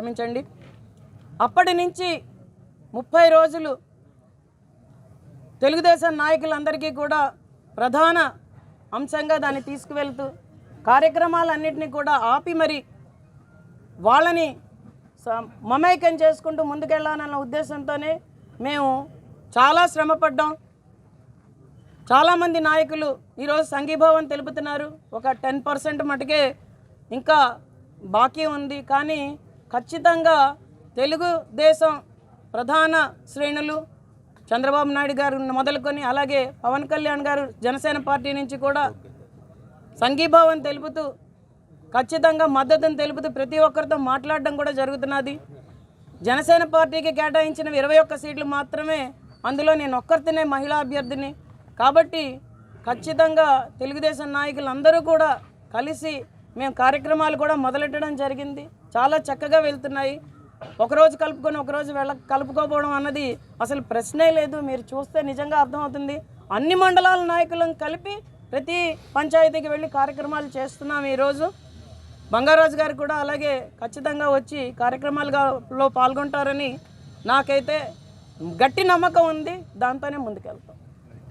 క్షమించండి. అప్పటి నుంచి 30 రోజులు తెలుగుదేశం నాయకులందరికీ కూడా ప్రధాన అంశంగా దాన్ని తీసుకువెళ్తూ కార్యక్రమాలన్నింటినీ కూడా ఆపి మరి వాళ్ళని మమేకం చేసుకుంటూ ముందుకెళ్ళాలన్న ఉద్దేశంతోనే మేము చాలా శ్రమపడ్డాం. చాలామంది నాయకులు ఈరోజు సంఘీభావం తెలుపుతున్నారు. ఒక 10% మటుకే ఇంకా బాకీ ఉంది. కానీ ఖచ్చితంగా తెలుగుదేశం ప్రధాన శ్రేణులు చంద్రబాబు నాయుడు గారు మొదలుకొని అలాగే పవన్ కళ్యాణ్ గారు జనసేన పార్టీ నుంచి కూడా సంఘీభావం తెలుపుతూ ఖచ్చితంగా మద్దతును తెలుపుతూ ప్రతి ఒక్కరితో మాట్లాడడం కూడా జరుగుతున్నది. జనసేన పార్టీకి కేటాయించిన 21 సీట్లు మాత్రమే, అందులో నేను ఒక్కరితోనే మహిళా అభ్యర్థిని. కాబట్టి ఖచ్చితంగా తెలుగుదేశం నాయకులందరూ కూడా కలిసి మేము కార్యక్రమాలు కూడా మొదలెట్టడం జరిగింది. చాలా చక్కగా వెళ్తున్నాయి. ఒకరోజు కలుపుకొని ఒకరోజు కలుపుకోపోవడం అన్నది అసలు ప్రశ్నే లేదు. మీరు చూస్తే నిజంగా అర్థమవుతుంది. అన్ని మండలాల నాయకులను కలిపి ప్రతి పంచాయతీకి వెళ్ళి కార్యక్రమాలు చేస్తున్నాం. ఈరోజు బంగారాజు గారు కూడా అలాగే ఖచ్చితంగా వచ్చి కార్యక్రమాలలో పాల్గొంటారని నాకైతే గట్టి నమ్మకం ఉంది. దాంతోనే ముందుకెళ్తాం.